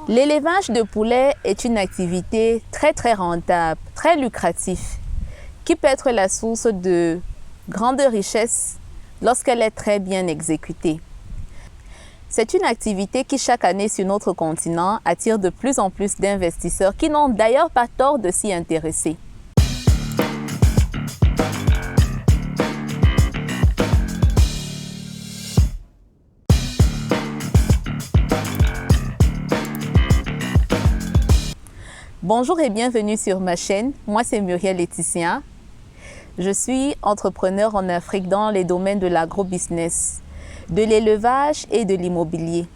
L'élevage de poulets est une activité très rentable, très lucrative, qui peut être la source de grandes richesses lorsqu'elle est très bien exécutée. C'est une activité qui chaque année sur notre continent attire de plus en plus d'investisseurs qui n'ont d'ailleurs pas tort de s'y intéresser. Bonjour et bienvenue sur ma chaîne. Moi, c'est Muriel Laetitia. Je suis entrepreneur en Afrique dans les domaines de l'agrobusiness, de l'élevage et de l'immobilier.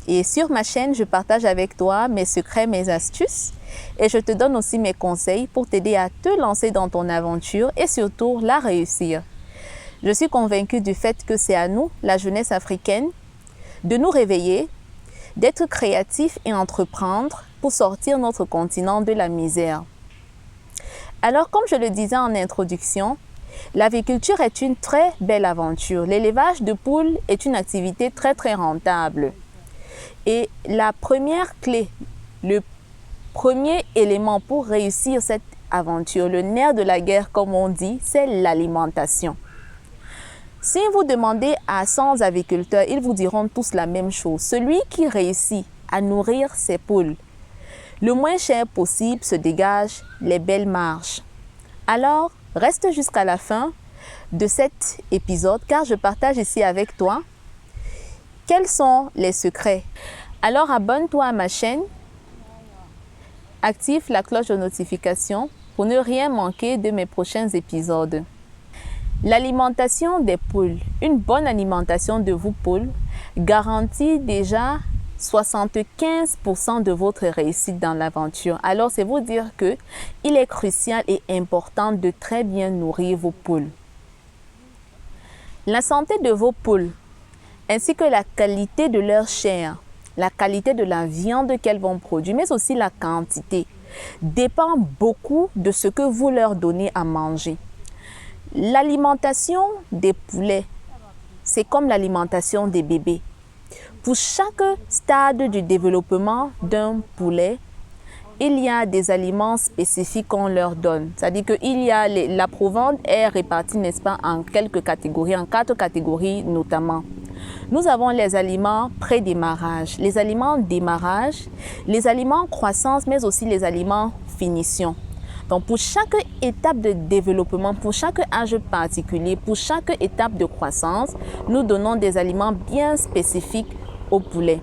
Et sur ma chaîne, je partage avec toi mes secrets, mes astuces et je te donne aussi mes conseils pour t'aider à te lancer dans ton aventure et surtout la réussir. Je suis convaincue du fait que c'est à nous, la jeunesse africaine, de nous réveiller, d'être créatifs et entreprendre pour sortir notre continent de la misère. Alors, comme je le disais en introduction, l'aviculture est une très belle aventure. L'élevage de poules est une activité très rentable. Et la première clé, le premier élément pour réussir cette aventure, le nerf de la guerre comme on dit, c'est l'alimentation. Si vous demandez à 100 aviculteurs, ils vous diront tous la même chose. Celui qui réussit à nourrir ses poules le moins cher possible se dégage les belles marges. Alors, reste jusqu'à la fin de cet épisode car je partage ici avec toi quels sont les secrets. Alors, abonne-toi à ma chaîne, active la cloche de notification pour ne rien manquer de mes prochains épisodes. L'alimentation des poules. Une bonne alimentation de vos poules garantit déjà 75% de votre réussite dans l'aventure. Alors, c'est vous dire que il est crucial et important de très bien nourrir vos poules. La santé de vos poules, ainsi que la qualité de leur chair, la qualité de la viande qu'elles vont produire, mais aussi la quantité, dépend beaucoup de ce que vous leur donnez à manger. L'alimentation des poulets, c'est comme l'alimentation des bébés. Pour chaque stade du développement d'un poulet, il y a des aliments spécifiques qu'on leur donne. C'est-à-dire que la provende est répartie, n'est-ce pas, en quelques catégories, en 4 catégories notamment. Nous avons les aliments pré-démarrage, les aliments démarrage, les aliments croissance, mais aussi les aliments finition. Donc, pour chaque étape de développement, pour chaque âge particulier, pour chaque étape de croissance, nous donnons des aliments bien spécifiques aux poulets.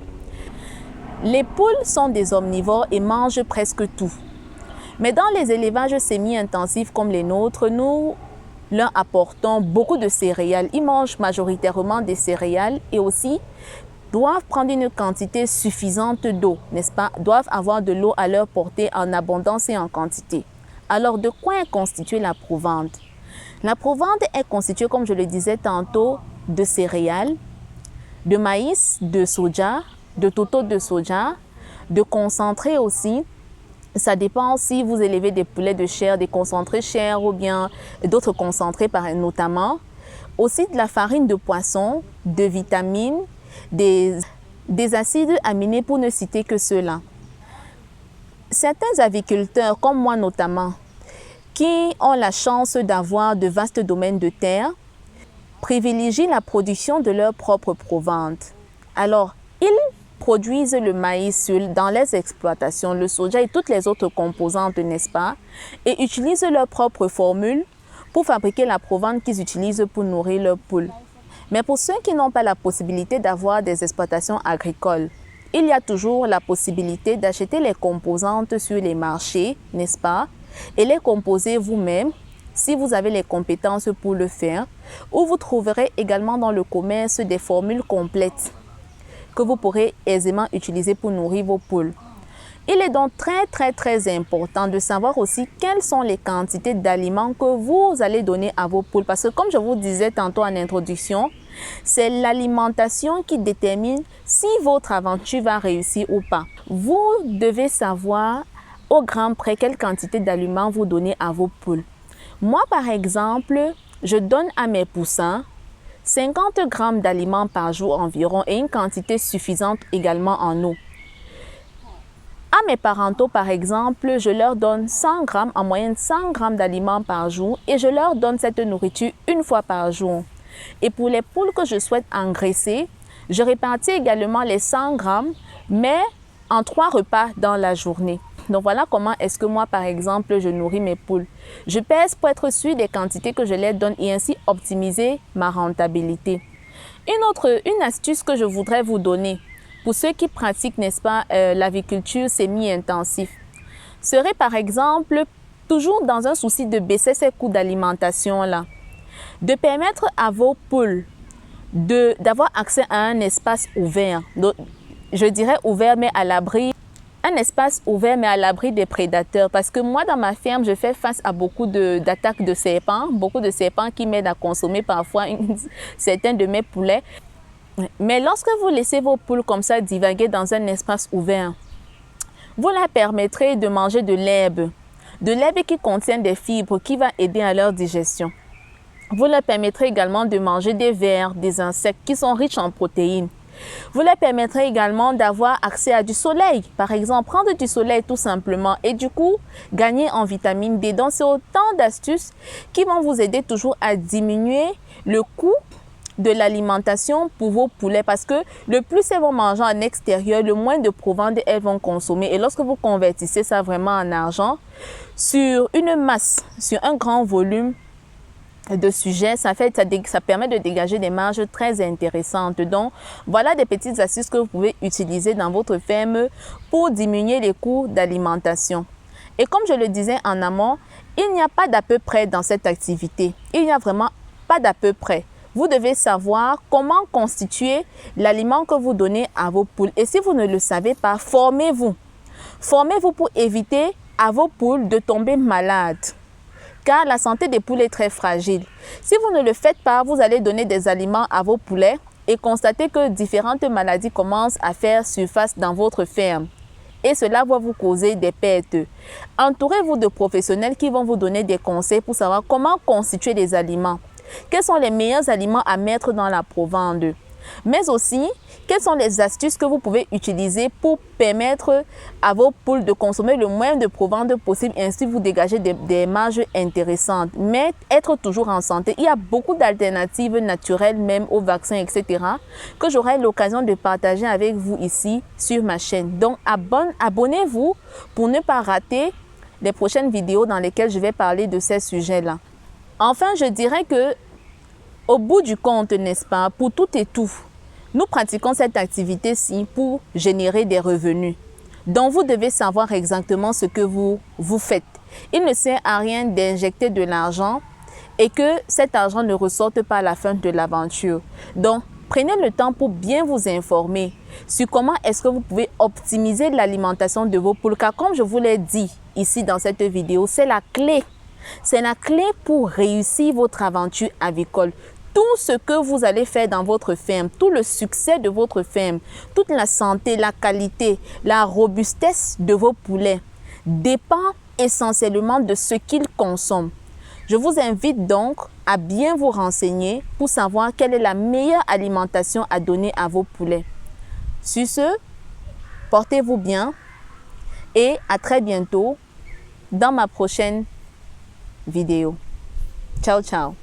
Les poules sont des omnivores et mangent presque tout. Mais dans les élevages semi-intensifs comme les nôtres, nous leur apportons beaucoup de céréales. Ils mangent majoritairement des céréales et aussi doivent prendre une quantité suffisante d'eau, n'est-ce pas? Doivent avoir de l'eau à leur portée en abondance et en quantité. Alors, de quoi est constituée la provende? La provende est constituée, comme je le disais tantôt, de céréales, de maïs, de soja, de toteaux de soja, de concentrés aussi. Ça dépend si vous élevez des poulets de chair, des concentrés chair ou bien d'autres concentrés notamment. Aussi de la farine de poisson, de vitamines, des acides aminés pour ne citer que ceux-là. Certains aviculteurs, comme moi notamment, qui ont la chance d'avoir de vastes domaines de terre, privilégient la production de leur propre provende. Alors, ils produisent le maïs dans les exploitations, le soja et toutes les autres composantes, n'est-ce pas? Et utilisent leur propre formule pour fabriquer la provende qu'ils utilisent pour nourrir leurs poules. Mais pour ceux qui n'ont pas la possibilité d'avoir des exploitations agricoles, il y a toujours la possibilité d'acheter les composantes sur les marchés, n'est-ce pas? Et les composer vous-même si vous avez les compétences pour le faire, ou vous trouverez également dans le commerce des formules complètes que vous pourrez aisément utiliser pour nourrir vos poules. Il est donc très important de savoir aussi quelles sont les quantités d'aliments que vous allez donner à vos poules. Parce que comme je vous disais tantôt en introduction, c'est l'alimentation qui détermine si votre aventure va réussir ou pas. Vous devez savoir au grand près quelle quantité d'aliments vous donnez à vos poules. Moi, par exemple, je donne à mes poussins 50 grammes d'aliments par jour environ et une quantité suffisante également en eau. mes parentaux, par exemple, je leur donne 100 grammes, en moyenne 100 grammes d'aliments par jour et je leur donne cette nourriture une fois par jour. Et pour les poules que je souhaite engraisser, je répartis également les 100 grammes, mais en 3 repas dans la journée. Donc voilà comment est-ce que moi, par exemple, je nourris mes poules. Je pèse pour être sûr des quantités que je les donne et ainsi optimiser ma rentabilité. Une astuce que je voudrais vous donner pour ceux qui pratiquent, n'est-ce pas, l'aviculture semi-intensif, serait par exemple, toujours dans un souci de baisser ces coûts d'alimentation là, de permettre à vos poules d'avoir accès à un espace ouvert. Donc, je dirais ouvert mais à l'abri, un espace ouvert mais à l'abri des prédateurs. Parce que moi, dans ma ferme, je fais face à beaucoup d'attaques de serpents, beaucoup de serpents qui m'aident à consommer parfois certains de mes poulets. Mais lorsque vous laissez vos poules comme ça divaguer dans un espace ouvert, vous leur permettrez de manger de l'herbe qui contient des fibres qui va aider à leur digestion. Vous leur permettrez également de manger des vers, des insectes qui sont riches en protéines. Vous leur permettrez également d'avoir accès à du soleil. Par exemple, prendre du soleil tout simplement et du coup, gagner en vitamine D. Donc, c'est autant d'astuces qui vont vous aider toujours à diminuer le coût de l'alimentation pour vos poulets parce que le plus elles vont manger en extérieur, le moins de provende elles vont consommer. Et lorsque vous convertissez ça vraiment en argent, sur une masse, sur un grand volume de sujets, ça permet de dégager des marges très intéressantes. Donc, voilà des petites astuces que vous pouvez utiliser dans votre ferme pour diminuer les coûts d'alimentation. Et comme je le disais en amont, il n'y a pas d'à peu près dans cette activité. Il n'y a vraiment pas d'à peu près. Vous devez savoir comment constituer l'aliment que vous donnez à vos poules. Et si vous ne le savez pas, formez-vous. Formez-vous pour éviter à vos poules de tomber malades. Car la santé des poules est très fragile. Si vous ne le faites pas, vous allez donner des aliments à vos poulets et constater que différentes maladies commencent à faire surface dans votre ferme. Et cela va vous causer des pertes. Entourez-vous de professionnels qui vont vous donner des conseils pour savoir comment constituer les aliments. Quels sont les meilleurs aliments à mettre dans la provende? Mais aussi, quelles sont les astuces que vous pouvez utiliser pour permettre à vos poules de consommer le moins de provende possible et ainsi vous dégager des marges intéressantes. Mais être toujours en santé. Il y a beaucoup d'alternatives naturelles, même aux vaccins, etc., que j'aurai l'occasion de partager avec vous ici sur ma chaîne. Donc, abonnez-vous pour ne pas rater les prochaines vidéos dans lesquelles je vais parler de ces sujets-là. Enfin, je dirais que au bout du compte, n'est-ce pas, pour tout et tout, nous pratiquons cette activité-ci pour générer des revenus. Donc, vous devez savoir exactement ce que vous faites. Il ne sert à rien d'injecter de l'argent et que cet argent ne ressorte pas à la fin de l'aventure. Donc, prenez le temps pour bien vous informer sur comment est-ce que vous pouvez optimiser l'alimentation de vos poules. Car comme je vous l'ai dit ici dans cette vidéo, c'est la clé. C'est la clé pour réussir votre aventure avicole. Tout ce que vous allez faire dans votre ferme, tout le succès de votre ferme, toute la santé, la qualité, la robustesse de vos poulets dépend essentiellement de ce qu'ils consomment. Je vous invite donc à bien vous renseigner pour savoir quelle est la meilleure alimentation à donner à vos poulets. Sur ce, portez-vous bien et à très bientôt dans ma prochaine vidéo. Ciao, ciao.